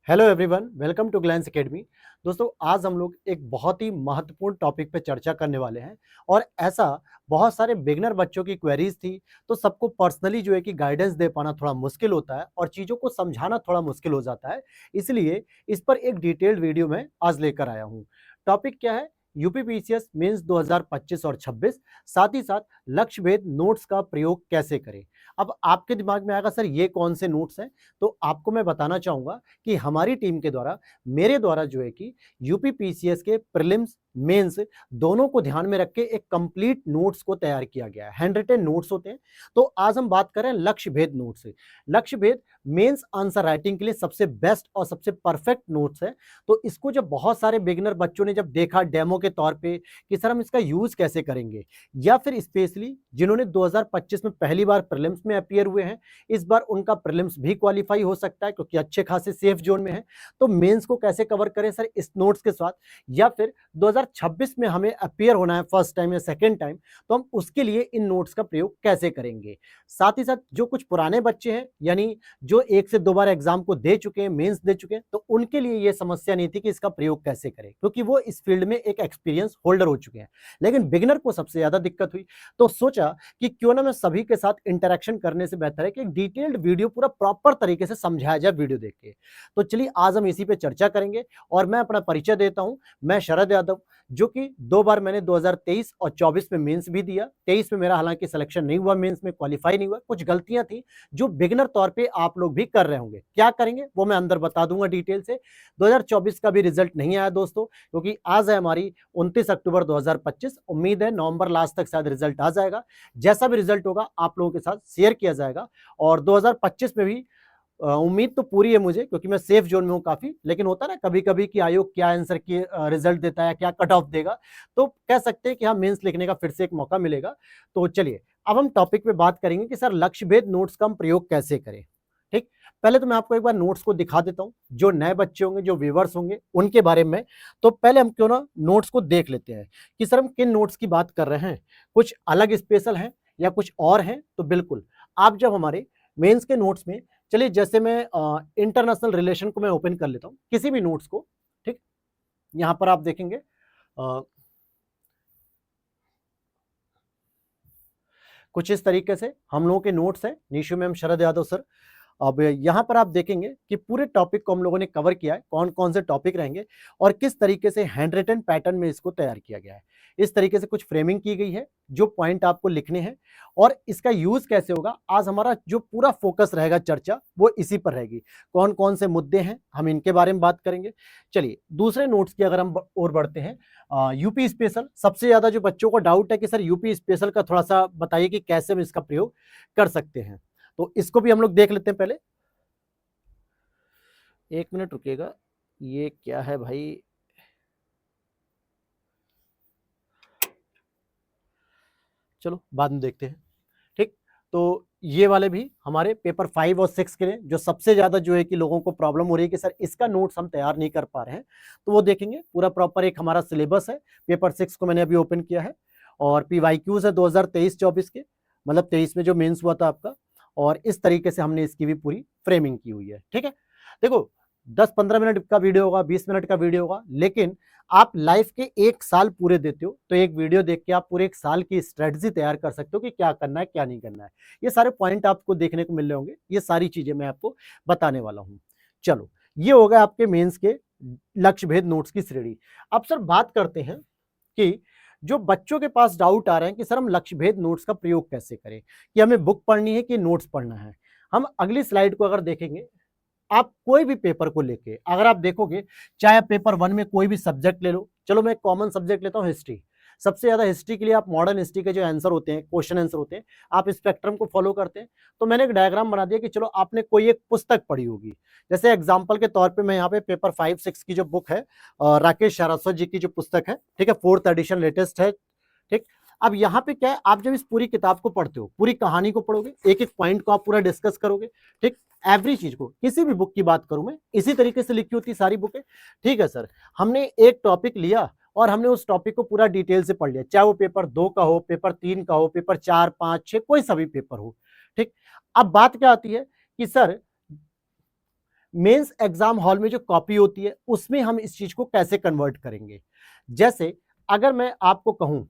Hello everyone, welcome to Glance Academy. दोस्तों, आज हम लोग एक बहुत ही महत्वपूर्ण टॉपिक पे चर्चा करने वाले हैं और ऐसा बहुत सारे बिगनर बच्चों की क्वेरीज थी, तो सबको पर्सनली जो है कि गाइडेंस दे पाना थोड़ा मुश्किल होता है और चीज़ों को समझाना थोड़ा मुश्किल हो जाता है। इसलिए इस पर एक डिटेल्ड वीडियो मैं आज लेकर आया हूँ। टॉपिक क्या है? यूपीपीसीएस मेंस 2025 और 26, साथ ही साथ लक्ष्य भेद नोट्स का प्रयोग कैसे करें। अब आपके दिमाग में आएगा, सर ये कौन से नोट्स हैं? तो आपको मैं बताना चाहूँगा कि हमारी टीम के द्वारा मेरे द्वारा जो है कि यूपीपीसीएस के प्रीलिम्स मेंस दोनों को ध्यान में रख के एक कंप्लीट नोट्स को तैयार किया गया है। हैंड रिटन नोट्स होते हैं। तो आज हम बात करें लक्ष्य भेद नोट्स से। लक्ष्य भेद मेंस आंसर राइटिंग के लिए सबसे बेस्ट और सबसे परफेक्ट नोट्स है। तो इसको जब बहुत सारे बिगिनर बच्चों ने जब देखा डेमो के तौर पे कि सर हम इसका यूज कैसे करेंगे, या फिर स्पेशली जिन्होंने 2025 में पहली बार प्रीलिम्स में अपीयर हुए हैं, इस बार उनका प्रीलिम्स भी क्वालिफाई हो सकता है क्योंकि अच्छे खासे सेफ जोन में है। तो मेंस को कैसे कवर करें सर इस नोट्स के साथ, या फिर 2026 में हमें अपीयर होना है फर्स्ट टाइम या सेकेंड टाइम, तो हम उसके लिए इन नोट्स का प्रयोग कैसे करेंगे। साथ ही साथ जो कुछ पुराने बच्चे हैं, यानी जो एक से दो बार एग्जाम को दे चुके हैं, मेंस दे चुके हैं, तो उनके लिए ये समस्या नहीं थी कि इसका प्रयोग कैसे करें, क्योंकि वो इस फील्ड में एक एक्सपीरियंस होल्डर हो चुके हैं। लेकिन बिगिनर को सबसे ज्यादा दिक्कत हुई, तो सोचा कि क्यों ना मैं सभी के साथ इंटरेक्शन करने से बेहतर है कि एक डिटेल्ड वीडियो पूरा प्रॉपर तरीके से समझाया जाए वीडियो देख के। तो चलिए आज हम इसी पे चर्चा करेंगे और मैं अपना परिचय देता हूं। मैं शरद यादव, जो कि दो बार मैंने 2023 और 24 में मेंस भी दिया। 23 में मेरा हालांकि सिलेक्शन नहीं हुआ, मेंस में क्वालिफाई नहीं हुआ, कुछ गलतियां थी जो बिगिनर तौर पे आप लोग भी कर रहे होंगे। क्या करेंगे वो मैं अंदर बता दूंगा डिटेल से। 2024 का भी रिजल्ट नहीं आया दोस्तों, क्योंकि आज है हमारी 29 अक्टूबर 2025। उम्मीद है नवंबर लास्ट तक शायद रिजल्ट आ जाएगा। जैसा भी रिजल्ट होगा आप लोगों के साथ शेयर किया जाएगा। और 2025 में भी उम्मीद तो पूरी है मुझे, क्योंकि मैं सेफ जोन में हूं काफी। लेकिन होता है ना कभी कभी कि आयोग क्या आंसर की रिजल्ट देता है, क्या कट ऑफ देगा, तो कह सकते हैं कि हाँ मेंस लिखने का फिर से एक मौका मिलेगा। तो चलिए अब हम टॉपिक पे बात करेंगे कि सर लक्ष्य भेद नोट्स का हम प्रयोग कैसे करें। ठीक, पहले तो मैं आपको एक बार नोट्स को दिखा देता हूं, जो नए बच्चे होंगे, जो व्यूवर्स होंगे उनके बारे में। तो पहले हम क्यों ना नोट्स को देख लेते हैं कि सर हम किन नोट्स की बात कर रहे हैं, कुछ अलग स्पेशल हैं या कुछ और हैं। तो बिल्कुल आप जब हमारे मेंस के नोट्स में, चलिए जैसे मैं इंटरनेशनल रिलेशन को मैं ओपन कर लेता हूं, किसी भी नोट्स को। ठीक, यहां पर आप देखेंगे कुछ इस तरीके से हम लोगों के नोट्स हैं, निशु मैम, शरद यादव सर। अब यहाँ पर आप देखेंगे कि पूरे टॉपिक को हम लोगों ने कवर किया है, कौन कौन से टॉपिक रहेंगे और किस तरीके से हैंड रिटन पैटर्न में इसको तैयार किया गया है। इस तरीके से कुछ फ्रेमिंग की गई है, जो पॉइंट आपको लिखने हैं और इसका यूज कैसे होगा। आज हमारा जो पूरा फोकस रहेगा, चर्चा वो इसी पर रहेगी। कौन कौन से मुद्दे हैं हम इनके बारे में बात करेंगे। चलिए दूसरे नोट्स की अगर हम और बढ़ते हैं, यूपी स्पेशल। सबसे ज्यादा जो बच्चों को डाउट है कि सर यूपी स्पेशल का थोड़ा सा बताइए कि कैसे हम इसका प्रयोग कर सकते हैं। तो इसको भी हम लोग देख लेते हैं। पहले एक मिनट रुकिएगा, ये क्या है भाई। चलो बाद में देखते हैं। ठीक, तो ये वाले भी हमारे पेपर 5 और 6 के लिए जो सबसे ज्यादा जो है कि लोगों को प्रॉब्लम हो रही है कि सर इसका नोट्स हम तैयार नहीं कर पा रहे हैं, तो वो देखेंगे। पूरा प्रॉपर एक हमारा सिलेबस है। पेपर 6 को मैंने अभी ओपन किया है और पीवाईक्यूज है 2023-24 के, मतलब 23 में जो मेंस हुआ था आपका। और इस तरीके से हमने इसकी भी पूरी फ्रेमिंग की हुई है। ठीक है, देखो 10-15 मिनट का वीडियो होगा, 20 मिनट का वीडियो होगा, लेकिन आप लाइफ के एक साल पूरे देते हो, तो एक वीडियो देख के आप पूरे एक साल की स्ट्रेटजी तैयार कर सकते हो कि क्या करना है क्या नहीं करना है। ये सारे पॉइंट आपको देखने को मिल रहे होंगे, ये सारी चीजें मैं आपको बताने वाला हूं। चलो ये हो गया आपके मेंस के लक्ष्य भेद नोट्स की श्रेणी। अब सर बात करते हैं कि जो बच्चों के पास डाउट आ रहे हैं कि सर हम लक्ष्य भेद नोट्स का प्रयोग कैसे करें, कि हमें बुक पढ़नी है कि नोट्स पढ़ना है। हम अगली स्लाइड को अगर देखेंगे, आप कोई भी पेपर को लेके अगर आप देखोगे, चाहे आप पेपर 1 में कोई भी सब्जेक्ट ले लो। चलो मैं कॉमन सब्जेक्ट लेता हूं हिस्ट्री। सबसे ज्यादा हिस्ट्री के लिए आप मॉडर्न हिस्ट्री के जो आंसर होते हैं, क्वेश्चन आंसर होते हैं, आप स्पेक्ट्रम को फॉलो करते हैं। तो मैंने एक डायग्राम बना दिया कि चलो आपने कोई एक पुस्तक पढ़ी होगी। जैसे एग्जाम्पल के तौर पे मैं यहाँ पे पेपर 5-6 की जो बुक है, राकेश सारस्वत जी की जो पुस्तक है, ठीक है, 4th एडिशन लेटेस्ट है। ठीक, अब यहाँ पे क्या है, आप जब इस पूरी किताब को पढ़ते हो, पूरी कहानी को पढ़ोगे, एक एक पॉइंट को आप पूरा डिस्कस करोगे। ठीक, एवरी चीज को, किसी भी बुक की बात करूं मैं, इसी तरीके से लिखी होती सारी बुकें। ठीक है सर, हमने एक टॉपिक लिया और हमने उस टॉपिक को पूरा डिटेल से पढ़ लिया, चाहे वो पेपर 2 का हो, पेपर 3 का हो, पेपर 4, 5, 6, कोई सा भी पेपर हो। ठीक, अब बात क्या आती है कि सर मेंस एग्जाम हॉल में जो कॉपी होती है उसमें हम इस चीज को कैसे कन्वर्ट करेंगे। जैसे अगर मैं आपको कहूं,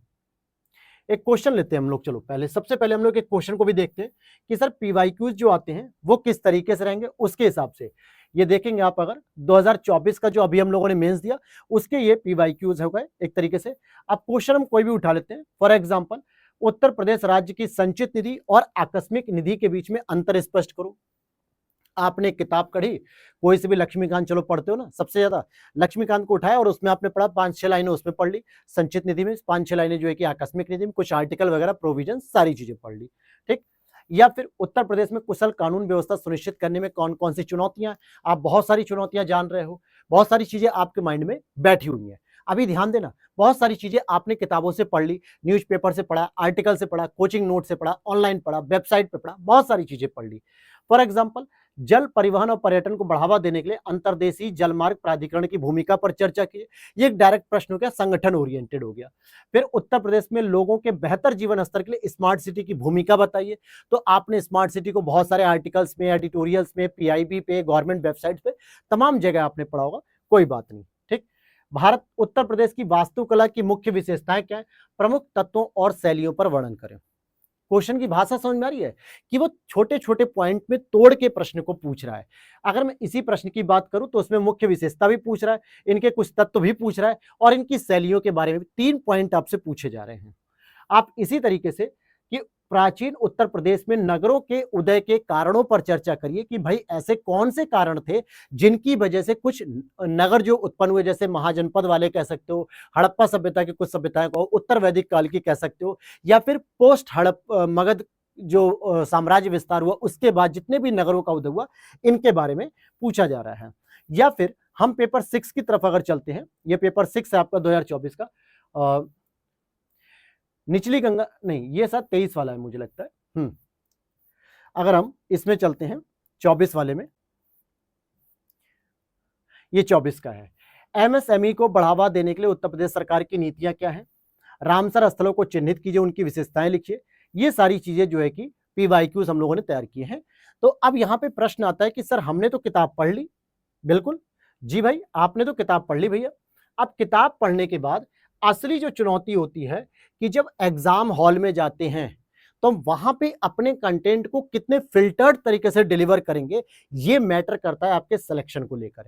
एक क्वेश्चन लेते हैं हम लोग, चलो पहले सबसे पहले हम लोग एक क्वेश्चन को भी देखते हैं कि सर पीवाईक्यूज जो आते हैं वो किस तरीके से रहेंगे, उसके हिसाब से ये देखेंगे आप। अगर 2024 का जो अभी हम लोगों ने मेंस दिया उसके ये पीवाईक्यूज हो गए एक तरीके से। अब क्वेश्चन हम कोई भी उठा लेते हैं, फॉर एग्जांपल उत्तर प्रदेश राज्य की संचित निधि और आकस्मिक निधि के बीच में अंतर स्पष्ट करो। आपने किताब पढ़ी, कोई से भी लक्ष्मीकांत चलो पढ़ते हो ना, सबसे ज्यादा लक्ष्मीकांत को उठाया और उसमें आपने पढ़ा 5-6 लाइनें उसमें पढ़ ली, संचित निधि में 5-6 लाइनें जो है कि आकस्मिक निधि में कुछ आर्टिकल वगैरह प्रोविजन सारी चीजें पढ़ ली, ठीक। या फिर उत्तर प्रदेश में कुशल कानून व्यवस्था सुनिश्चित करने में कौन कौन सी चुनौतियां, आप बहुत सारी चुनौतियां जान रहे हो, बहुत सारी चीजें आपके माइंड में बैठी हुई हैं। अभी ध्यान देना, बहुत सारी चीजें आपने किताबों से पढ़ ली, न्यूज़पेपर से पढ़ा, आर्टिकल से पढ़ा, कोचिंग नोट से पढ़ा, ऑनलाइन पढ़ा, वेबसाइट पे पढ़ा, बहुत सारी चीजें पढ़ ली। फॉर एग्जाम्पल जल परिवहन और पर्यटन को बढ़ावा देने के लिए अंतर्देशीय जलमार्ग प्राधिकरण की भूमिका पर चर्चा की। ये एक डायरेक्ट प्रश्न हो गया, संगठन ओरिएंटेड हो गया। फिर उत्तर प्रदेश में लोगों के बेहतर जीवन स्तर के लिए स्मार्ट सिटी की भूमिका बताइए। तो आपने स्मार्ट सिटी को बहुत सारे आर्टिकल्स में, एडिटोरियल्स में, पीआईबी पे, गवर्नमेंट वेबसाइट पे, तमाम जगह आपने पढ़ा होगा, कोई बात नहीं, ठीक। भारत उत्तर प्रदेश की वास्तुकला की मुख्य विशेषताएं क्या है, प्रमुख तत्वों और शैलियों पर वर्णन करें। क्वेश्चन की भाषा समझ में आ रही है कि वो छोटे छोटे पॉइंट में तोड़ के प्रश्न को पूछ रहा है। अगर मैं इसी प्रश्न की बात करूं तो उसमें मुख्य विशेषता भी पूछ रहा है, इनके कुछ तत्व भी पूछ रहा है और इनकी शैलियों के बारे में भी 3 पॉइंट आपसे पूछे जा रहे हैं। आप इसी तरीके से कि प्राचीन उत्तर प्रदेश में नगरों के उदय के कारणों पर चर्चा करिए कि भाई ऐसे कौन से कारण थे जिनकी वजह से कुछ नगर जो उत्पन्न हुए, जैसे महाजनपद वाले कह सकते हो, हड़प्पा सभ्यता की कुछ सभ्यताएं को उत्तर वैदिक काल की कह सकते हो, या फिर पोस्ट मगध जो साम्राज्य विस्तार हुआ उसके बाद जितने भी नगरों का उदय हुआ, इनके बारे में पूछा जा रहा है। या फिर हम पेपर 6 की तरफ अगर चलते हैं, ये पेपर 6 है आपका 2024 का, निचली गंगा नहीं, ये शायद 23 वाला है मुझे लगता है। अगर हम इसमें चलते हैं 24 वाले में, ये 24 का है, एमएसएमई को बढ़ावा देने के लिए उत्तर प्रदेश सरकार की नीतियां क्या हैं, रामसर स्थलों को चिन्हित कीजिए, उनकी विशेषताएं लिखिए। ये सारी चीजें जो है कि पीवाईक्यूज हम लोगों ने तैयार किए हैं। तो अब यहां पे प्रश्न आता है कि सर हमने तो किताब पढ़ ली, बिल्कुल जी भाई, आपने तो किताब पढ़ ली भैया। अब किताब पढ़ने के बाद असली जो चुनौती होती है कि जब एग्जाम हॉल में जाते हैं तो वहां पे अपने कंटेंट को कितने फिल्टर्ड तरीके से डिलीवर करेंगे, ये मैटर करता है आपके सिलेक्शन को लेकर।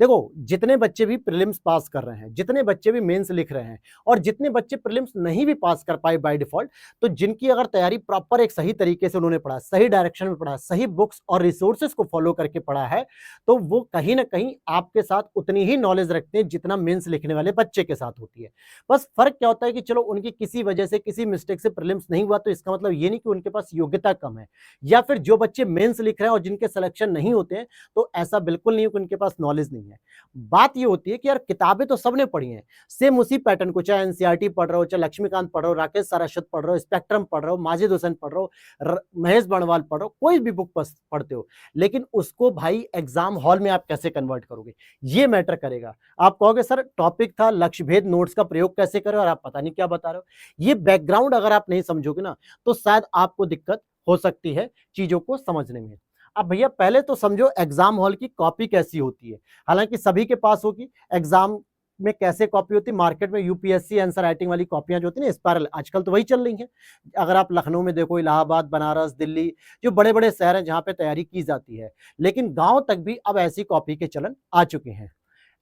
देखो, जितने बच्चे भी प्रीलिम्स पास कर रहे हैं, जितने बच्चे भी मेंस लिख रहे हैं, और जितने बच्चे प्रीलिम्स नहीं भी पास कर पाए बाय डिफॉल्ट, तो जिनकी अगर तैयारी प्रॉपर एक सही तरीके से उन्होंने पढ़ा, सही डायरेक्शन में पढ़ा, सही बुक्स और रिसोर्सेज को फॉलो करके पढ़ा है, तो वो कहीं ना कहीं आपके साथ उतनी ही नॉलेज रखते हैं जितना मेंस लिखने वाले बच्चे के साथ होती है। बस फर्क क्या होता है कि चलो उनकी किसी वजह से, किसी मिस्टेक से प्रीलिम्स नहीं हुआ, तो इसका मतलब ये नहीं कि उनके पास योग्यता कम है, या फिर जो बच्चे मेंस लिख रहे हैं और जिनके सिलेक्शन नहीं होते हैं, तो ऐसा बिल्कुल नहीं है कि उनके पास नॉलेज नहीं है। बात ये होती है कि यार किताबें तो सबने पढ़ी हैं, सेम उसी पैटर्न को, चाहे एनसीईआरटी पढ़ रहे हो, चाहे लक्ष्मीकांत पढ़ रहे हो, राकेश सारस्वत पढ़ रहे हो, स्पेक्ट्रम पढ़ रहे हो, माजिद हुसैन पढ़ रहे हो, महेश बणवाल पढ़ रहे हो, कोई भी बुक पढ़ते हो, लेकिन उसको भाई एग्जाम हॉल में आप कैसे कन्वर्ट करोगे, ये मैटर करेगा। आप कहोगे सर टॉपिक था लक्ष्य भेद, नोट्स का प्रयोग कैसे करें, और आप पता नहीं क्या बता रहे हो। ये बैकग्राउंड अगर आप नहीं समझोगे ना, तो शायद आपको दिक्कत हो सकती है चीजों को समझने में। अब भैया पहले तो समझो एग्जाम हॉल की कॉपी कैसी होती है, हालांकि सभी के पास होगी। एग्जाम में कैसे कॉपी होती है, मार्केट में यूपीएससी आंसर राइटिंग वाली कॉपियां जो होती है ना, स्पायरल, आजकल तो वही चल रही हैं। अगर आप लखनऊ में देखो, इलाहाबाद, बनारस, दिल्ली, जो बड़े बड़े शहर हैं जहां पे तैयारी की जाती है, लेकिन गांव तक भी अब ऐसी कॉपी के चलन आ चुके हैं।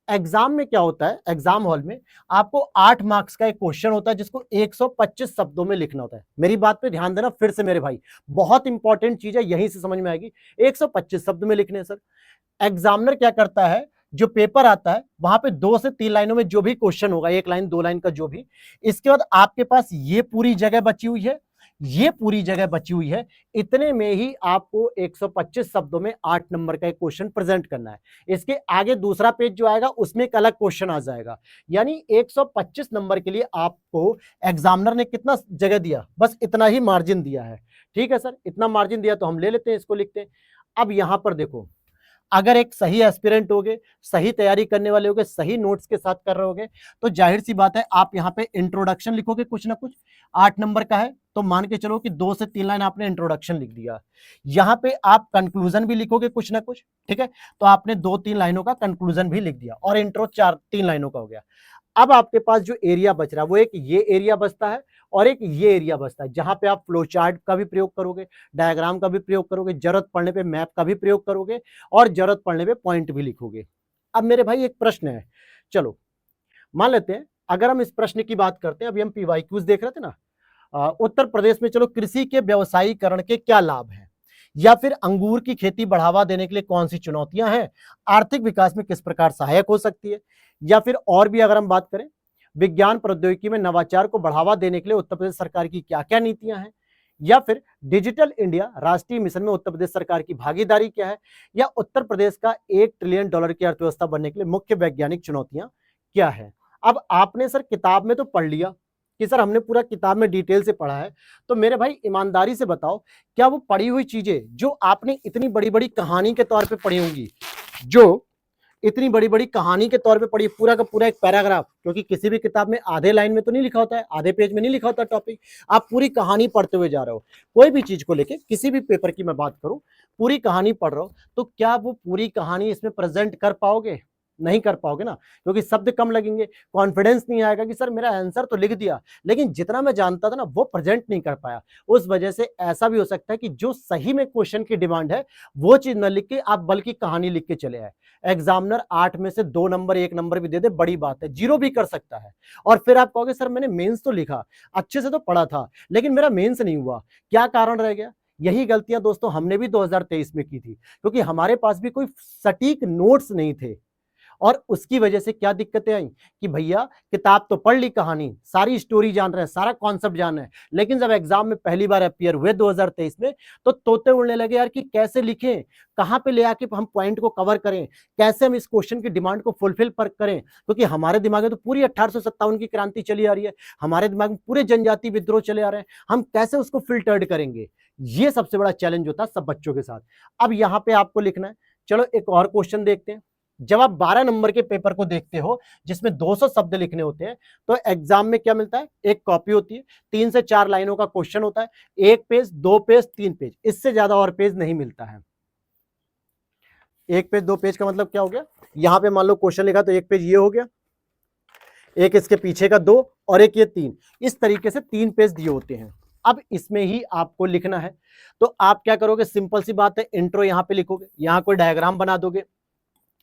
एग्जाम में क्या होता है, एग्जाम हॉल में आपको 8 मार्क्स का एक क्वेश्चन होता है जिसको 125 शब्दों में लिखना होता है। मेरी बात पे ध्यान देना फिर से मेरे भाई, बहुत इंपॉर्टेंट चीज है, यहीं से समझ में आएगी। 125 शब्द में लिखने सर। एग्जामिनर क्या करता है, जो पेपर आता है वहां पे 2 से 3 लाइनों में जो भी क्वेश्चन होगा, 1 लाइन 2 लाइन का जो भी, इसके बाद आपके पास ये पूरी जगह बची हुई है, ये पूरी जगह बची हुई है, इतने में ही आपको 125 शब्दों में 8 नंबर का एक क्वेश्चन प्रेजेंट करना है। इसके आगे दूसरा पेज जो आएगा उसमें एक अलग क्वेश्चन आ जाएगा। यानी 125 नंबर के लिए आपको एग्जामिनर ने कितना जगह दिया, बस इतना ही मार्जिन दिया है। ठीक है सर, इतना मार्जिन दिया तो हम ले लेते हैं, इसको लिखते हैं। अब यहां पर देखो, अगर एक सही एस्पिरेंट होगे, सही तैयारी करने वाले होगे, सही नोट्स के साथ कर रहे होगे, तो जाहिर सी बात है आप यहाँ पे इंट्रोडक्शन लिखोगे कुछ ना कुछ। 8 नंबर का है तो मान के चलो कि 2 से 3 लाइन आपने इंट्रोडक्शन लिख दिया। यहाँ पे आप कंक्लूजन भी लिखोगे कुछ ना कुछ, ठीक है, तो आपने 2-3 लाइनों का कंक्लूजन भी लिख दिया और इंट्रो 4-3 लाइनों का हो गया। अब आपके पास जो एरिया बच रहा है वो एक ये एरिया बचता है और एक ये एरिया बचता है, जहां पे आप फ्लो चार्ट का भी प्रयोग करोगे, डायग्राम का भी प्रयोग करोगे, जरूरत पड़ने पे मैप का भी प्रयोग करोगे और जरूरत पड़ने पे पॉइंट भी लिखोगे। अब मेरे भाई एक प्रश्न है, चलो मान लेते हैं अगर हम इस प्रश्न की बात करते हैं, अभी हम पीवाईक्यूज देख रहे थे ना, उत्तर प्रदेश में चलो कृषि के व्यवसायीकरण के क्या लाभ हैं, या फिर अंगूर की खेती बढ़ावा देने के लिए कौन सी चुनौतियां हैं, आर्थिक विकास में किस प्रकार सहायक हो सकती है, या फिर और भी अगर हम बात करें विज्ञान प्रौद्योगिकी में नवाचार को बढ़ावा देने के लिए उत्तर प्रदेश सरकार की क्या क्या नीतियां हैं, या फिर डिजिटल इंडिया राष्ट्रीय मिशन में उत्तर प्रदेश सरकार की भागीदारी क्या है, या उत्तर प्रदेश का $1 ट्रिलियन की अर्थव्यवस्था बनने के लिए मुख्य वैज्ञानिक चुनौतियां क्या है। अब आपने सर किताब में तो पढ़ लिया कि सर हमने पूरा किताब में डिटेल से पढ़ा है, तो मेरे भाई ईमानदारी से बताओ क्या वो पढ़ी हुई चीजें जो आपने इतनी बड़ी बड़ी कहानी के तौर पे पढ़ी होंगी, जो इतनी बड़ी बड़ी कहानी के तौर पे पढ़ी, पूरा का पूरा एक पैराग्राफ, क्योंकि किसी भी किताब में आधे लाइन में तो नहीं लिखा होता है, आधे पेज में नहीं लिखा होता टॉपिक, आप पूरी कहानी पढ़ते हुए जा रहे हो, कोई भी चीज को लेके किसी भी पेपर की मैं बात करूं, पूरी कहानी पढ़ रहे हो, तो क्या वो पूरी कहानी इसमें प्रेजेंट कर पाओगे? नहीं कर पाओगे ना, क्योंकि शब्द कम लगेंगे, कॉन्फिडेंस नहीं आएगा कि सर मेरा आंसर तो लिख दिया लेकिन जितना मैं जानता था ना वो प्रेजेंट नहीं कर पाया। उस वजह से ऐसा भी हो सकता है कि जो सही में क्वेश्चन की डिमांड है वो चीज न लिख के आप बल्कि कहानी लिख के चले आए। एग्जामिनर 8 में से 2 नंबर 1 नंबर भी दे दे, बड़ी बात है, 0 भी कर सकता है। और फिर आप कहोगे सर मैंने मेंस तो लिखा, अच्छे से तो पढ़ा था, लेकिन मेरा मेंस नहीं हुआ, क्या कारण रह गया? यही गलतियां दोस्तों हमने भी 2023 में की थी, क्योंकि हमारे पास भी कोई सटीक नोट्स नहीं थे और उसकी वजह से क्या दिक्कतें आई कि भैया किताब तो पढ़ ली, कहानी सारी स्टोरी जान रहे हैं, सारा कॉन्सेप्ट जान रहे हैं, लेकिन जब एग्जाम में पहली बार अपियर हुए 2023 में तो तोते उड़ने लगे यार कि कैसे लिखें, कहां पे ले आके हम पॉइंट को कवर करें, कैसे हम इस क्वेश्चन की डिमांड को फुलफिल पर करें, क्योंकि हमारे दिमाग में तो पूरी 1857 की क्रांति चली आ रही है, हमारे दिमाग में पूरे जनजाति विद्रोह चले आ रहे हैं, हम कैसे उसको फिल्टर्ड करेंगे? ये सबसे बड़ा चैलेंज होता है सब बच्चों के साथ। अब यहां पे आपको लिखना है। चलो एक और क्वेश्चन देखते हैं। जब आप 12 नंबर के पेपर को देखते हो जिसमें 200 शब्द लिखने होते हैं, तो एग्जाम में क्या मिलता है? एक कॉपी होती है, 3 से 4 लाइनों का क्वेश्चन होता है, 1 पेज 2 पेज 3 पेज, इससे ज्यादा और पेज नहीं मिलता है। 1 पेज 2 पेज का मतलब क्या हो गया? यहां पे मान लो क्वेश्चन लिखा तो 1 पेज ये हो गया, एक इसके पीछे का 2 और एक ये 3, इस तरीके से 3 पेज दिए होते हैं। अब इसमें ही आपको लिखना है, तो आप क्या करोगे? सिंपल सी बात है, इंट्रो यहां पे लिखोगे, यहां कोई डायग्राम बना दोगे,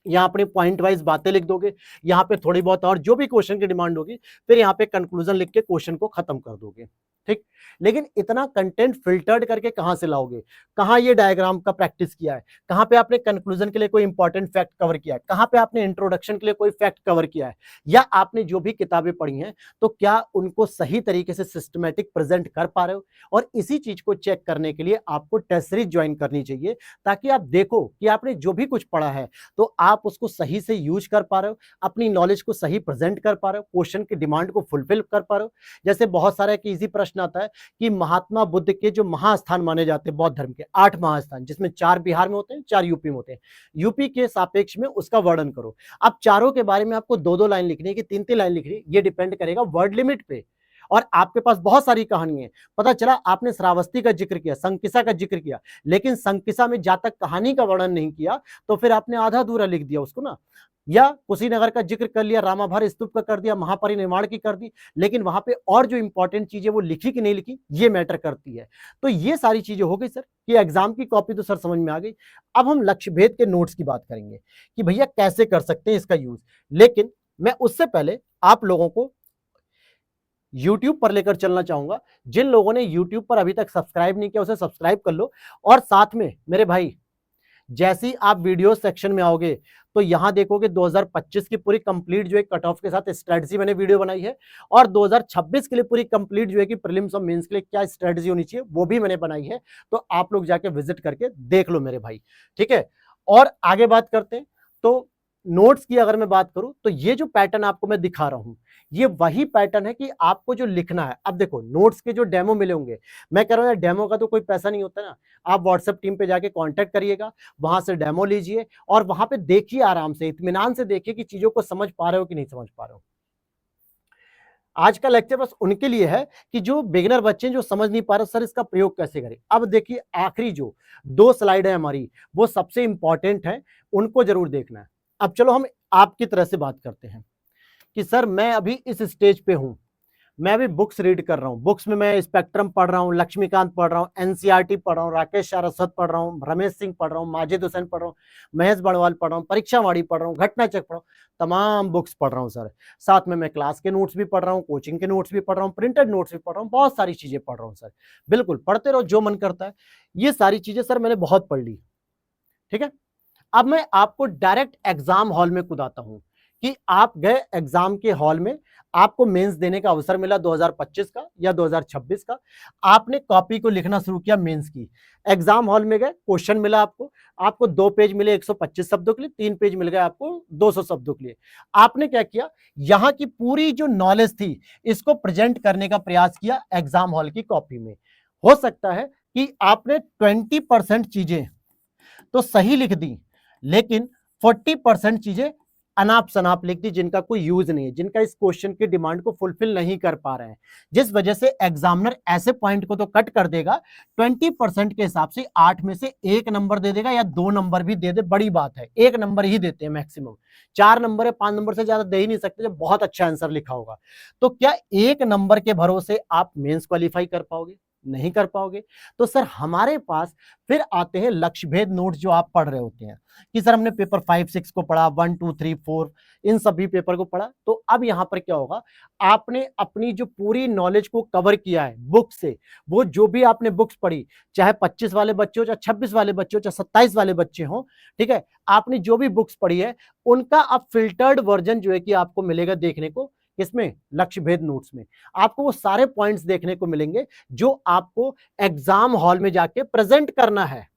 यहाँ अपनी पॉइंट वाइज बातें लिख दोगे, यहाँ पे थोड़ी बहुत और जो भी क्वेश्चन की डिमांड होगी, फिर यहाँ पे कंक्लूजन लिख के क्वेश्चन को खत्म कर दोगे, ठीक। लेकिन इतना कंटेंट फिल्टर्ड करके कहां से लाओगे? कहां ये डायग्राम का प्रैक्टिस किया है? कहां पे आपने कंक्लूजन के लिए कोई इंपॉर्टेंट फैक्ट कवर किया है? कहां पे आपने इंट्रोडक्शन के लिए कोई फैक्ट कवर किया है? या आपने जो भी किताबें पढ़ी हैं तो क्या उनको सही तरीके से सिस्टमैटिक प्रेजेंट कर पा रहे हो? और इसी चीज को चेक करने के लिए आपको टेस्ट सीरीज ज्वाइन करनी चाहिए, ताकि आप देखो कि आपने जो भी कुछ पढ़ा है तो आप उसको सही से यूज कर पा रहे हो, अपनी नॉलेज को सही प्रेजेंट कर पा रहे हो, क्वेश्चन की डिमांड को फुलफिल कर पा रहे हो। जैसे बहुत सारा एक इजी प्रश्न आता है कि महात्मा बुद्ध के जो महास्थान माने जाते हैं बौद्ध धर्म के 8 महास्थान, जिसमें 4 बिहार में होते हैं, 4 यूपी में होते हैं, यूपी के सापेक्ष में उसका वर्णन करो। अब चारों के बारे में आपको 2-2 लाइन लिखनी है कि 3-3 लाइन लिखनी है, ये डिपेंड करेगा वर्ड लिमिट पे। और आपके पास बहुत सारी कहानी है, पता चला आपने श्रावस्ती का जिक्र किया, संकिसा का जिक्र किया, लेकिन संकिसा में जहां तक कहानी का वर्णन नहीं किया तो फिर आपने आधा अधूरा लिख दिया उसको ना। या कुशीनगर का जिक्र कर लिया, रामाभार स्तूप का कर दिया, महापरिनिर्वाण की कर दी, लेकिन वहां पे और जो इंपॉर्टेंट चीजें वो लिखी कि नहीं लिखी, ये मैटर करती है। तो ये सारी चीजें हो गई सर कि एग्जाम की कॉपी तो सर समझ में आ गई। अब हम लक्ष्य भेद के नोट्स की बात करेंगे कि भैया कैसे कर सकते हैं इसका यूज, लेकिन मैं उससे पहले आप लोगों को YouTube पर लेकर चलना चाहूंगा। जिन लोगों ने YouTube पर अभी तक सब्सक्राइब नहीं किया उसे सब्सक्राइब कर लो, और साथ में मेरे भाई जैसे ही आप वीडियो सेक्शन में आओगे तो यहां देखोगे 2025 की पूरी कंप्लीट जो है कट ऑफ के साथ स्ट्रेटजी मैंने वीडियो बनाई है, और 2026 के लिए पूरी कंप्लीट जो है कि प्रीलिम्स और मेंस के लिए क्या स्ट्रेटजी होनी चाहिए वो भी मैंने बनाई है। तो आप लोग जाके विजिट करके देख लो मेरे भाई, ठीक है। और आगे बात करते हैं, तो नोट्स की अगर मैं बात करूं तो ये जो पैटर्न आपको मैं दिखा रहा हूं, ये वही पैटर्न है कि आपको जो लिखना है। अब देखो नोट्स के जो डेमो मिले होंगे, मैं कह रहा हूं यार डेमो का तो कोई पैसा नहीं होता ना, आप व्हाट्सएप टीम पे जाके कांटेक्ट करिएगा, वहां से डेमो लीजिए और वहां पे देखिए, आराम से इत्मीनान से देखिए कि चीजों को समझ पा रहे हो कि नहीं समझ पा रहे हो। आज का लेक्चर बस उनके लिए है कि जो बिगिनर बच्चे हैं, जो समझ नहीं पा रहे सर इसका प्रयोग कैसे करें। अब देखिए आखिरी जो 2 स्लाइड है हमारी, वो सबसे इंपॉर्टेंट है, उनको जरूर देखना है। अब चलो हम आपकी तरह से बात करते हैं कि सर मैं अभी इस स्टेज पे हूं, मैं अभी बुक्स रीड कर रहा हूँ, बुक्स में मैं स्पेक्ट्रम पढ़ रहा हूँ, लक्ष्मीकांत पढ़ रहा हूँ, एनसीईआरटी पढ़ रहा हूँ, राकेश सारस्वत पढ़ रहा हूँ, रमेश सिंह पढ़ रहा हूँ, माजिद हुसैन पढ़ रहा हूँ, महेश बड़वाल पढ़ रहा हूँ, परीक्षावाड़ी पढ़ रहा हूँ, घटना चक पढ़ रहा हूँ, तमाम बुक्स पढ़ रहा हूँ सर। साथ में मैं क्लास के नोट्स भी पढ़ रहा हूँ, कोचिंग के नोट्स भी पढ़ रहा हूँ, प्रिंटेड नोट्स भी पढ़ रहा हूँ, बहुत सारी चीजें पढ़ रहा हूँ सर। बिल्कुल पढ़ते रहो जो मन करता है, ये सारी चीजें सर मैंने बहुत पढ़ ली। ठीक है, अब मैं आपको डायरेक्ट एग्जाम हॉल में कुदाता हूं कि आप गए एग्जाम के हॉल में, आपको मेंस देने का अवसर मिला 2025 का या 2026 का, आपने कॉपी को लिखना शुरू किया मेंस की। एग्जाम हॉल में गए, क्वेश्चन मिला आपको, आपको 2 पेज मिले 125 शब्दों के लिए, 3 पेज मिल गए आपको 200 शब्दों के लिए। आपने क्या किया, यहां की पूरी जो नॉलेज थी इसको प्रेजेंट करने का प्रयास किया एग्जाम हॉल की कॉपी में। हो सकता है कि आपने 20% चीजें तो सही लिख दी, लेकिन 40% चीजें अनाप शनाप लिख दी, जिनका कोई यूज नहीं है, जिनका इस क्वेश्चन की डिमांड को फुलफिल नहीं कर पा रहे हैं, जिस वजह से एग्जामिनर ऐसे पॉइंट को तो कट कर देगा, 20% के हिसाब से 8 में से 1 नंबर दे देगा या 2 नंबर भी दे दे, बड़ी बात है, 1 नंबर ही देते हैं मैक्सिमम, 4 नंबर या 5 नंबर से ज्यादा दे ही नहीं सकते जब बहुत अच्छा आंसर लिखा होगा। तो क्या 1 नंबर के भरोसे आप मेंस क्वालिफाई कर पाओगे? नहीं कर पाओगे। तो सर हमारे पास फिर आते हैं लक्ष्य भेद नोट्स जो आप पढ़ रहे होते हैं कि सर हमने पेपर 5-6 को पढ़ा, 1 2 3 4 इन सभी पेपर को पढ़ा। तो अब यहां पर क्या होगा, आपने अपनी जो पूरी नॉलेज को कवर किया है बुक से, वो जो भी आपने बुक्स पढ़ी, चाहे 25 वाले बच्चे हो, चाहे 26 वाले बच्चे हो, चाहे 27 वाले बच्चे हो, ठीक है, आपने जो भी बुक्स पढ़ी है उनका अब फिल्टर्ड वर्जन जो है कि आपको मिलेगा देखने को, किसमें, लक्ष्य भेद नोट्स में। आपको वो सारे पॉइंट्स देखने को मिलेंगे जो आपको एग्जाम हॉल में जाके प्रेजेंट करना है।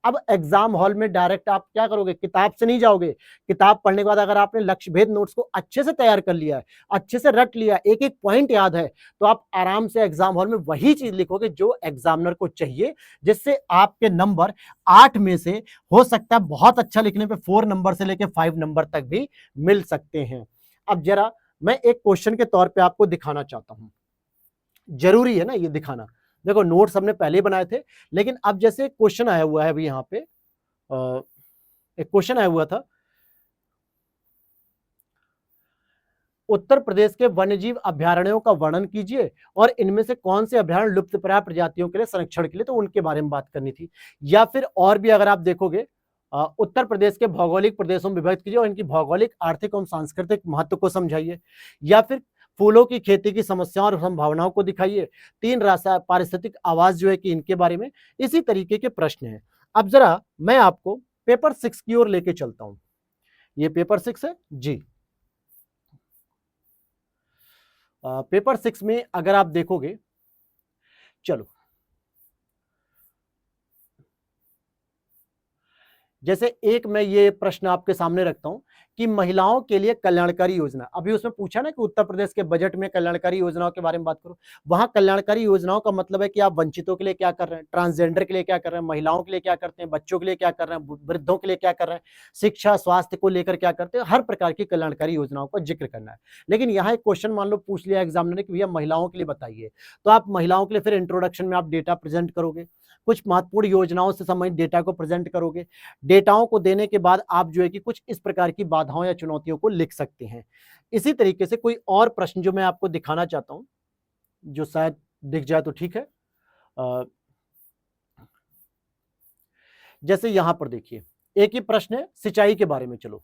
अब एग्जाम हॉल में डायरेक्ट आप क्या करोगे, किताब से नहीं जाओगे। किताब पढ़ने के बाद अगर आपने लक्ष्य भेद नोट्स को अच्छे से तैयार कर लिया है, अच्छे से रट लिया, एक एक पॉइंट याद है, तो आप आराम से एग्जाम हॉल में वही चीज लिखोगे जो एग्जामिनर को चाहिए, जिससे आपके नंबर 8 में से हो सकता है बहुत अच्छा लिखने पे 4 नंबर से लेकर 5 नंबर तक भी मिल सकते हैं। अब जरा मैं एक क्वेश्चन के तौर पे आपको दिखाना चाहता हूं, जरूरी है ना ये दिखाना। देखो नोट्स हमने पहले ही बनाए थे, लेकिन अब जैसे क्वेश्चन आया हुआ है अभी यहाँ पे, एक क्वेश्चन आया हुआ था, उत्तर प्रदेश के वन्यजीव अभ्यारण्यों का वर्णन कीजिए और इनमें से कौन से अभ्यारण्य लुप्तप्राय प्रजातियों के लिए संरक्षण के लिए, तो उनके बारे में बात करनी थी। या फिर और भी अगर आप देखोगे, उत्तर प्रदेश के भौगोलिक प्रदेशों में विभक्त कीजिए और इनकी भौगोलिक, आर्थिक एवं सांस्कृतिक महत्व को समझाइए। या फिर फूलों की खेती की समस्याओं और संभावनाओं को दिखाइए। 3 रासा पारिस्थितिक आवास जो है कि इनके बारे में, इसी तरीके के प्रश्न हैं। अब जरा मैं आपको पेपर 6 की ओर लेके चलता हूं। ये पेपर 6 है जी। पेपर 6 में अगर आप देखोगे, चलो जैसे एक मैं ये प्रश्न आपके सामने रखता हूं कि महिलाओं के लिए कल्याणकारी योजना, अभी उसमें पूछा ना कि उत्तर प्रदेश के बजट में कल्याणकारी योजनाओं के बारे में बात करो। वहां कल्याणकारी योजनाओं का मतलब है कि आप वंचितों के लिए क्या कर रहे हैं, ट्रांसजेंडर के लिए क्या कर रहे हैं, महिलाओं के लिए क्या करते हैं, बच्चों के लिए क्या कर रहे हैं, वृद्धों के लिए क्या कर रहे हैं, शिक्षा स्वास्थ्य को लेकर क्या करते हैं, हर प्रकार की कल्याणकारी योजनाओं का जिक्र करना है। लेकिन यहाँ एक क्वेश्चन मान लो पूछ लिया एग्जामिनर ने कि भैया महिलाओं के लिए बताइए, तो आप महिलाओं के लिए फिर इंट्रोडक्शन में आप डेटा प्रेजेंट करोगे, कुछ महत्वपूर्ण योजनाओं से संबंधित डेटा को प्रेजेंट करोगे। डेटाओं को देने के बाद आप जो है कि कुछ इस प्रकार की बाधाओं या चुनौतियों को लिख सकते हैं। इसी तरीके से कोई और प्रश्न जो मैं आपको दिखाना चाहता हूं, जो शायद दिख जाए तो ठीक है। जैसे यहां पर देखिए एक ही प्रश्न है सिंचाई के बारे में। चलो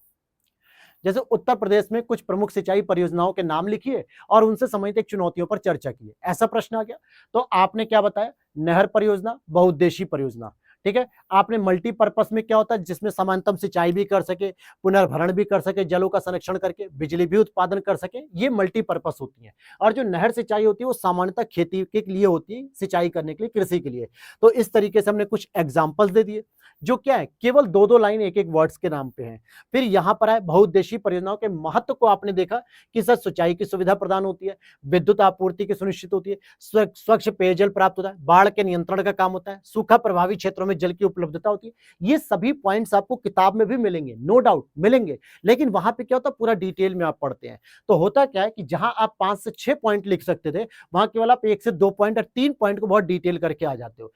जैसे उत्तर प्रदेश में कुछ प्रमुख सिंचाई परियोजनाओं के नाम लिखिए और उनसे संबंधित एक चुनौतियों पर चर्चा कीजिए, ऐसा प्रश्न आ गया। तो आपने क्या बताया, नहर परियोजना, बहुउद्देशीय परियोजना, ठीक है। आपने मल्टीपर्पस में क्या होता है, जिसमें समानांतर सिंचाई भी कर सके, पुनर्भरण भी कर सके, जलों का संरक्षण करके बिजली भी उत्पादन कर सके, ये मल्टीपर्पस होती है। और जो नहर सिंचाई होती है वो सामान्यतः खेती के लिए होती है, सिंचाई करने के लिए, कृषि के लिए। तो इस तरीके से हमने कुछ एग्जाम्पल्स दे दिए, जो क्या है, केवल दो दो लाइन एक एक वर्ड्स के नाम पे हैं। फिर यहां पर है बहुउद्देशीय परियोजनाओं के महत्व को आपने देखा कि सर सिंचाई की सुविधा प्रदान होती है, विद्युत आपूर्ति की सुनिश्चित होती है, स्वच्छ पेयजल प्राप्त होता है, बाढ़ के नियंत्रण का काम होता है, सूखा प्रभावित क्षेत्रों में जल की उपलब्धता होती है। ये सभी पॉइंट्स आपको किताब में भी मिलेंगे, नो डाउट मिलेंगे, लेकिन वहां पे क्या होता है, पूरा डिटेल में आप पढ़ते हैं। तो होता क्या है कि जहां आप 5 से 6 पॉइंट लिख सकते थे, वहां केवल आप 1 से 2 पॉइंट और 3 पॉइंट को बहुत डिटेल करके आ जाते हो।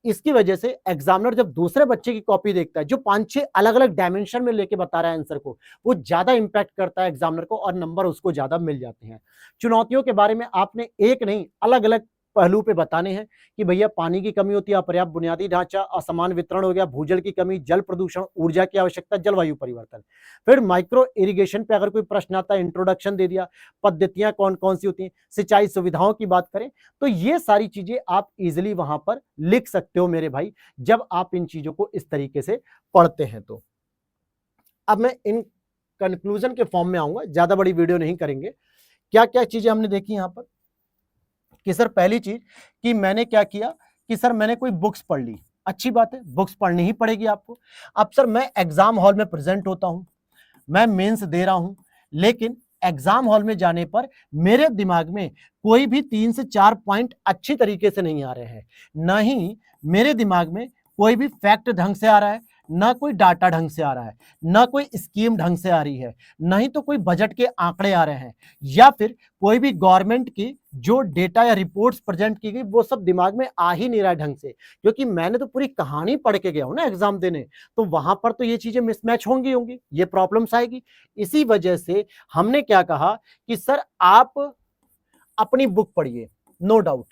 इसकी वजह से एग्जामिनर जब दूसरे बच्चे की कॉपी देखता है जो 5-6 अलग-अलग डायमेंशन में लेके बता रहा है आंसर को, वो ज्यादा इंपैक्ट करता है एग्जामिनर को और नंबर उसको ज्यादा मिल जाते हैं। चुनौतियों के बारे में आपने एक नहीं अलग-अलग पहलू पे बताने हैं कि भैया पानी की कमी होती है, अपर्याप्त बुनियादी ढांचा, असमान वितरण हो गया, भूजल की कमी, जल प्रदूषण, ऊर्जा की आवश्यकता, जलवायु परिवर्तन। फिर माइक्रो इरिगेशन पे अगर कोई प्रश्न आता है, इंट्रोडक्शन दे दिया, पद्धतियां कौन कौन सी होती हैं, सिंचाई सुविधाओं की बात करें, तो ये सारी चीजें आप इजिली वहां पर लिख सकते हो मेरे भाई, जब आप इन चीजों को इस तरीके से पढ़ते हैं। तो अब मैं इन कंक्लूजन के फॉर्म में आऊंगा, ज्यादा बड़ी वीडियो नहीं करेंगे। क्या क्या चीजें हमने देखी यहां पर कि सर पहली चीज कि मैंने क्या किया कि सर मैंने कोई बुक्स पढ़ ली, अच्छी बात है, बुक्स पढ़नी ही पड़ेगी आपको। अब सर मैं एग्जाम हॉल में प्रेजेंट होता हूं, मैं मेंस दे रहा हूं, लेकिन एग्जाम हॉल में जाने पर मेरे दिमाग में कोई भी 3 से 4 पॉइंट अच्छी तरीके से नहीं आ रहे हैं, ना ही मेरे दिमाग में कोई भी फैक्ट ढंग से आ रहा है, ना कोई डाटा ढंग से आ रहा है, ना कोई स्कीम ढंग से आ रही है, ना ही तो कोई बजट के आंकड़े आ रहे हैं, या फिर कोई भी गवर्नमेंट की जो डेटा या रिपोर्ट्स प्रेजेंट की गई वो सब दिमाग में आ ही नहीं रहा है ढंग से, क्योंकि मैंने तो पूरी कहानी पढ़ के गया हूं ना एग्जाम देने। तो वहां पर तो ये चीजें मिसमैच होंगी होंगी, ये प्रॉब्लम्स आएगी। इसी वजह से हमने क्या कहा कि सर आप अपनी बुक पढ़िए, नो डाउट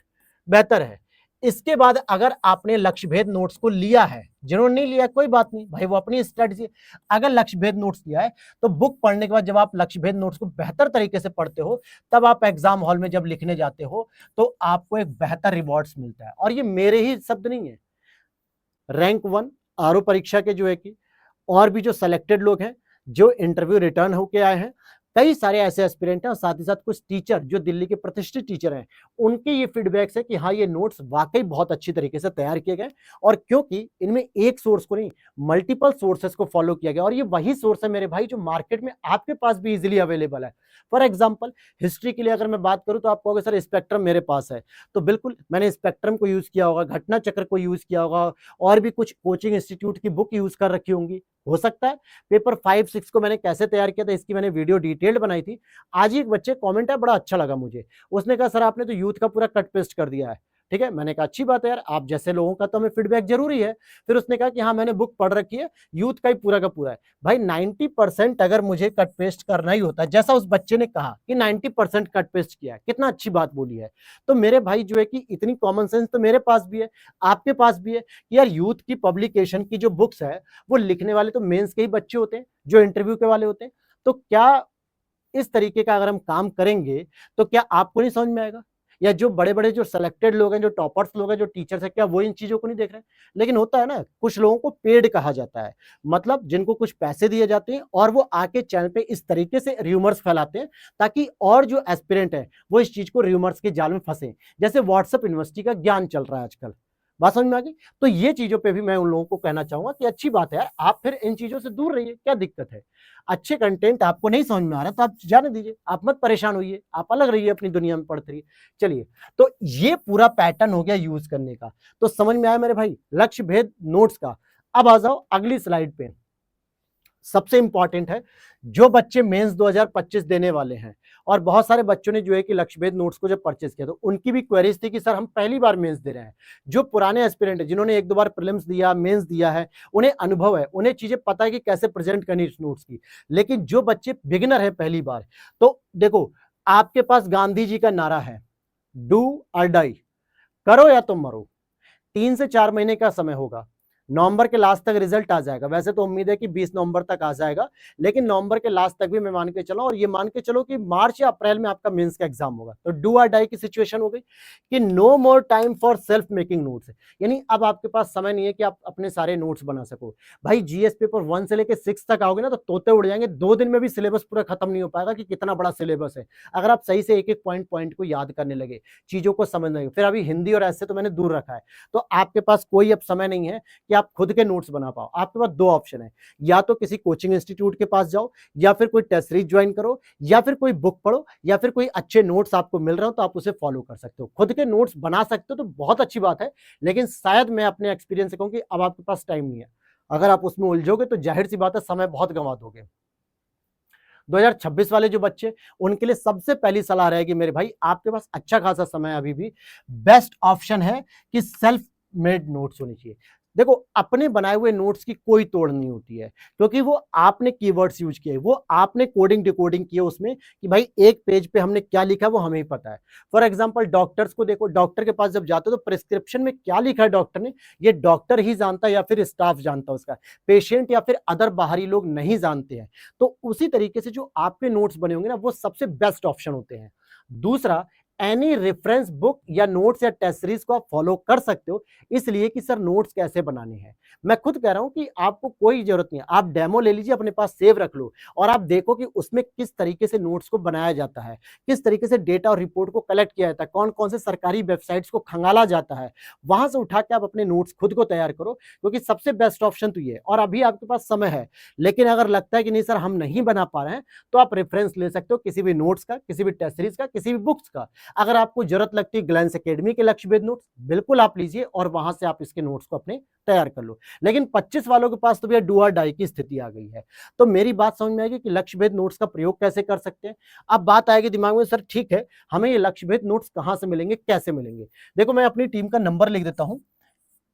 बेहतर है। इसके बाद अगर आपने लक्ष्य भेद नोट्स को लिया है, जिन्होंने नहीं लिया कोई बात नहीं भाई, वो अपनी स्ट्रेटजी। अगर लक्ष्य भेद नोट्स लिया है तो बुक पढ़ने के बाद जब आप लक्ष्य भेद नोट्स को बेहतर तरीके से पढ़ते हो, तब आप एग्जाम हॉल में जब लिखने जाते हो तो आपको एक बेहतर रिवॉर्ड्स मिलता है। और ये मेरे ही शब्द नहीं है, रैंक 1 आरओ परीक्षा के जो है कि और भी जो सेलेक्टेड लोग हैं जो इंटरव्यू रिटर्न होके आए हैं, कई सारे ऐसे एस्पिरेंट हैं और साथ ही साथ कुछ टीचर जो दिल्ली के प्रतिष्ठित टीचर हैं, उनके ये फीडबैक्स है कि हाँ ये नोट्स वाकई बहुत अच्छी तरीके से तैयार किए गए, और क्योंकि इनमें एक सोर्स को नहीं मल्टीपल सोर्सेस को फॉलो किया गया, और ये वही सोर्स है मेरे भाई जो मार्केट में आपके पास भी इजीली अवेलेबल है। फॉर एग्जाम्पल हिस्ट्री के लिए अगर मैं बात करूं तो आप कहोगे सर स्पेक्ट्रम मेरे पास है, तो बिल्कुल मैंने स्पेक्ट्रम को यूज किया होगा, घटना चक्र को यूज किया होगा, और भी कुछ कोचिंग इंस्टीट्यूट की बुक यूज कर रखी होंगी, हो सकता है। पेपर 5-6 को मैंने कैसे तैयार किया था इसकी मैंने वीडियो डिटेल्ड बनाई थी। आज ही एक बच्चे कमेंट है, बड़ा अच्छा लगा मुझे, उसने कहा सर आपने तो यूथ का पूरा कट पेस्ट कर दिया है। ठीक है, मैंने कहा अच्छी बात है यार, आप जैसे लोगों का तो हमें फीडबैक जरूरी है। फिर उसने कहा कि हाँ मैंने बुक पढ़ रखी है, यूथ का ही पूरा का पूरा है। भाई 90% अगर मुझे कट पेस्ट करना ही होता, जैसा उस बच्चे ने कहा कि 90% कट पेस्ट किया है, कितना अच्छी बात बोली है, तो मेरे भाई जो है कि इतनी कॉमन सेंस तो मेरे पास भी है, आपके पास भी है कि यार यूथ की पब्लिकेशन की जो बुक्स है वो लिखने वाले तो मेंस के ही बच्चे होते हैं, जो इंटरव्यू के वाले होते हैं। तो क्या इस तरीके का अगर हम काम करेंगे तो क्या आपको नहीं समझ में आएगा, या जो बड़े बड़े जो सेलेक्टेड लोग हैं, जो टॉपर्स लोग हैं, जो टीचर्स हैं, क्या वो इन चीजों को नहीं देख रहे हैं? लेकिन होता है ना, कुछ लोगों को पेड कहा जाता है, मतलब जिनको कुछ पैसे दिए जाते हैं और वो आके चैनल पे इस तरीके से र्यूमर्स फैलाते हैं ताकि और जो एस्पिरेंट है वो इस चीज को र्यूमर्स के जाल में फंसे, जैसे व्हाट्सएप यूनिवर्सिटी का ज्ञान चल रहा है आजकल। बात समझ में आ गई? तो ये चीजों पे भी मैं उन लोगों को कहना चाहूंगा कि अच्छी बात है यार, आप फिर इन चीजों से दूर रहिए, क्या दिक्कत है? अच्छे कंटेंट आपको नहीं समझ में आ रहा तो आप जाने दीजिए, आप मत परेशान होइए, आप अलग रहिए, अपनी दुनिया में पढ़ते रहिए। चलिए, तो ये पूरा पैटर्न हो गया यूज करने का, तो समझ में आया मेरे भाई लक्ष्य भेद नोट्स का। अब आ जाओ अगली स्लाइड पे, सबसे इंपॉर्टेंट है जो बच्चे मेंस 2025 देने वाले हैं, और बहुत सारे बच्चों ने जो है कि लक्ष्यभेद नोट्स को जब परचेज किया तो उनकी भी क्वेरीज थी कि सर हम पहली बार मेंस दे रहे हैं। जो पुराने एस्पिरेंट है जिन्होंने एक दो बार प्रीलिम्स दिया, मेंस दिया है, उन्हें अनुभव है, उन्हें चीजें पता है कि कैसे प्रेजेंट करनी इस नोट्स की। लेकिन जो बच्चे बिगिनर है पहली बार, तो देखो आपके पास गांधी जी का नारा है, डू और डाई, करो या तो मरो। 3 से 4 महीने का समय होगा, नवंबर के लास्ट तक रिजल्ट आ जाएगा। वैसे तो उम्मीद है कि 20 नवंबर तक आ जाएगा, लेकिन नवंबर के लास्ट तक भी मैं मान के चला, और ये मान के चलो कि मार्च या अप्रैल में आपका मेंस का एग्जाम होगा। तो डू और डाई की सिचुएशन हो गई कि no more time for self making notes, यानी अब आपके पास समय नहीं है कि आप अपने सारे नोट्स बना सको। भाई जीएस पेपर 1 से लेकर 6 तक आओगे ना तो तोते उड़ जाएंगे, 2 दिन में भी सिलेबस पूरा खत्म नहीं हो पाएगा कि कितना बड़ा सिलेबस है। अगर आप सही से एक एक पॉइंट को याद करने लगे, चीजों को समझने लगे, फिर अभी हिंदी और ऐसे तो मैंने दूर रखा है, तो आपके पास कोई अब समय नहीं है कि आप खुद के नोट्स बना पाओ। आपके पास दो ऑप्शन है, या तो किसी कोचिंग इंस्टीट्यूट के पास जाओ, या फिर कोई टेस्ट सीरीज ज्वाइन करो, या फिर कोई बुक पढ़ो, या फिर कोई अच्छे नोट्स आपको मिल रहे हो तो आप उसे फॉलो कर सकते हो। खुद के नोट्स बना सकते हो तो बहुत अच्छी बात है, लेकिन शायद मैं अपने एक्सपीरियंस से कहूं कि अब आपके पास टाइम नहीं है। अगर आप उसमें उलझोगे तो जाहिर सी बात है समय बहुत गंवा दोगे। 2026 वाले जो बच्चे, उनके लिए सबसे पहली सलाह रहेगी मेरे भाई, आपके पास अच्छा खासा समय अभी भी, बेस्ट ऑप्शन है कि सेल्फ मेड नोट्स होनी चाहिए। देखो, अपने बनाए हुए नोट्स की कोई तोड़ नहीं होती है, क्योंकि वो आपने कीवर्ड्स यूज किए, वो आपने कोडिंग डिकोडिंग किए उसमें कि भाई एक पेज पे हमने क्या लिखा है वो हमें ही पता है। फॉर एग्जांपल डॉक्टर्स को देखो, डॉक्टर के पास जब जाते हो तो प्रिस्क्रिप्शन में क्या लिखा है डॉक्टर ने, ये डॉक्टर ही जानता है या फिर स्टाफ जानता है उसका, पेशेंट या फिर अदर बाहरी लोग नहीं जानते हैं। तो उसी तरीके से जो आपके नोट्स बने होंगे ना, वो सबसे बेस्ट ऑप्शन होते हैं। दूसरा, एनी रेफरेंस बुक या नोट्स या टेस्ट सीरीज को आप फॉलो कर सकते हो, इसलिए कि सर नोट्स कैसे बनाने हैं। मैं खुद कह रहा हूं कि आपको कोई जरूरत नहीं है, आप डेमो ले लीजिए, अपने पास सेव रख लो, और आप देखो कि उसमें किस तरीके से नोट्स को बनाया जाता है, किस तरीके से डेटा और रिपोर्ट को कलेक्ट किया जाता है, कौन कौन से सरकारी वेबसाइट्स को खंगाला जाता है, वहां से उठा के आप अपने नोट्स खुद को तैयार करो, क्योंकि सबसे बेस्ट ऑप्शन तो ये है। और अभी आपके पास समय है, लेकिन अगर लगता है कि नहीं सर हम नहीं बना पा रहे हैं, तो आप रेफरेंस ले सकते हो किसी भी नोट्स का, किसी भी टेस्ट सीरीज का, किसी भी बुक्स का। अगर आपको जरूरत लगती है ग्लैंस एकेडमी के लक्ष्यभेद नोट्स, बिल्कुल आप लीजिए और वहां से आप इसके नोट्स को अपने तैयार कर लो। लेकिन 25 वालों के पास तो भैया डू और डाई की स्थिति आ गई है। तो मेरी बात समझ में आएगी कि लक्ष्यभेद नोट्स का प्रयोग कैसे कर सकते हैं। अब बात आएगी दिमाग में, सर ठीक है, हमें ये लक्ष्यभेद नोट्स कहां से मिलेंगे, कैसे मिलेंगे। देखो, मैं अपनी टीम का नंबर लिख देता हूं,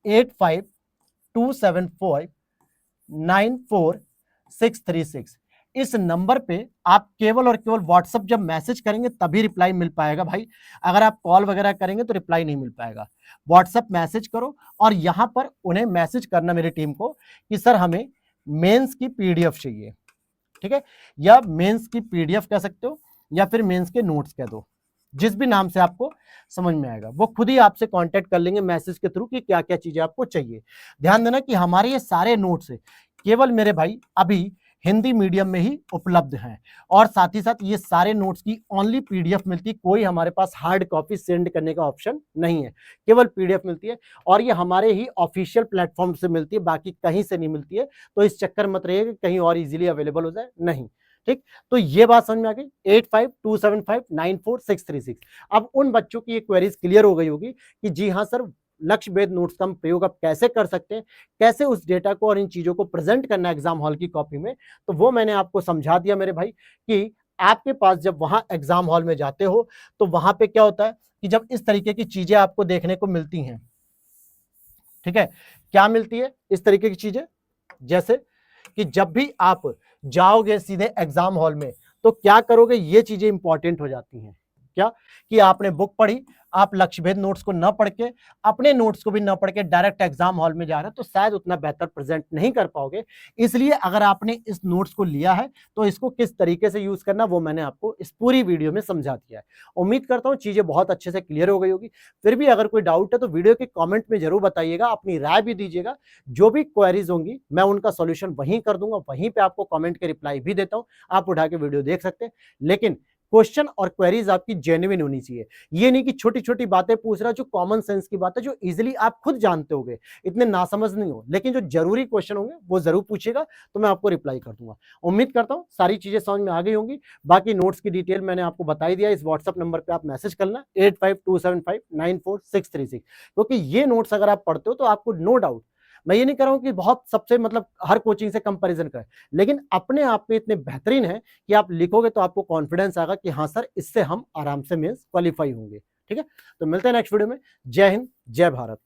8527494636। इस नंबर पे आप केवल और केवल व्हाट्सएप जब मैसेज करेंगे तभी रिप्लाई मिल पाएगा भाई। अगर आप कॉल वगैरह करेंगे तो रिप्लाई नहीं मिल पाएगा। व्हाट्सएप मैसेज करो और यहां पर उन्हें मैसेज करना मेरी टीम को कि सर हमें मेंस की पीडीएफ चाहिए, ठीक है, या मेंस की पीडीएफ कह सकते हो, या फिर मेंस के नोट्स कह दो, जिस भी नाम से आपको समझ में आएगा। वो खुद ही आपसे कांटेक्ट कर लेंगे मैसेज के थ्रू कि क्या क्या चीजें आपको चाहिए। ध्यान देना कि हमारे ये सारे नोट्स केवल मेरे भाई अभी हिंदी मीडियम में ही उपलब्ध हैं, और साथ ही साथ ये सारे नोट्स की ओनली पीडीएफ मिलती है, कोई हमारे पास हार्ड कॉपी सेंड करने का ऑप्शन नहीं है, केवल पीडीएफ मिलती है, और ये हमारे ही ऑफिशियल प्लेटफॉर्म से मिलती है, बाकी कहीं से नहीं मिलती है। तो इस चक्कर मत रहिए कि कहीं और इजीली अवेलेबल हो जाए, नहीं। ठीक, तो ये बात समझ में आ गई। 8527594636। अब उन बच्चों की ये क्वेरीज क्लियर हो गई होगी कि जी हाँ सर, लक्ष्यभेद नोट्स का प्रयोग आप कैसे कर सकते हैं, कैसे उस डेटा को और इन चीजों को प्रेजेंट करना है एग्जाम हॉल की कॉपी में। तो वो मैंने आपको समझा दिया मेरे भाई कि आपके पास जब वहां एग्जाम हॉल में जाते हो तो वहां पे क्या होता है कि जब इस तरीके की चीजें आपको देखने को मिलती हैं, ठीक है, क्या मिलती है इस तरीके की चीजें, जैसे कि जब भी आप जाओगे सीधे एग्जाम हॉल में तो क्या करोगे, ये चीजें इंपॉर्टेंट हो जाती हैं। क्या कि आपने बुक पढ़ी, आप लक्ष्यभेद नोट्स को न पढ़ के, अपने नोट्स को भी न पढ़ के डायरेक्ट एग्जाम हॉल में जा रहे हैं तो शायद उतना बेहतर प्रेजेंट नहीं कर पाओगे। इसलिए अगर आपने इस नोट्स को लिया है तो इसको किस तरीके से यूज करना वो मैंने आपको इस पूरी वीडियो में समझा दिया है। उम्मीद करता हूं चीजें बहुत अच्छे से क्लियर हो गई होगी। फिर भी अगर कोई डाउट है तो वीडियो के कॉमेंट में जरूर बताइएगा, अपनी राय भी दीजिएगा। जो भी क्वेरीज होंगी मैं उनका सोल्यूशन वहीं कर दूंगा, वहीं पे आपको कॉमेंट के रिप्लाई भी देता हूं, आप उठा के वीडियो देख सकते हैं। लेकिन क्वेश्चन और क्वेरीज आपकी जेन्युइन होनी चाहिए। ये नहीं कि छोटी छोटी बातें पूछ रहा, जो कॉमन सेंस की बात है, जो इजीली आप खुद जानते होगे, इतने नासमझ नहीं हो, लेकिन जो जरूरी क्वेश्चन होंगे वो जरूर पूछेगा, तो मैं आपको रिप्लाई कर दूंगा। उम्मीद करता हूं सारी चीजें समझ में आ गई होंगी। बाकी नोट्स की डिटेल मैंने आपको बताई दिया, इस व्हाट्सएप नंबर पे आप मैसेज करना 8527594636, क्योंकि ये नोट्स अगर आप पढ़ते हो तो आपको नो डाउट, मैं ये नहीं कर रहा हूं कि बहुत सबसे मतलब हर कोचिंग से कंपैरिजन करें, लेकिन अपने आप में इतने बेहतरीन है कि आप लिखोगे तो आपको कॉन्फिडेंस आएगा कि हाँ सर, इससे हम आराम से मेंस क्वालिफाई होंगे। ठीक है, तो मिलते हैं नेक्स्ट वीडियो में। जय हिंद, जय भारत।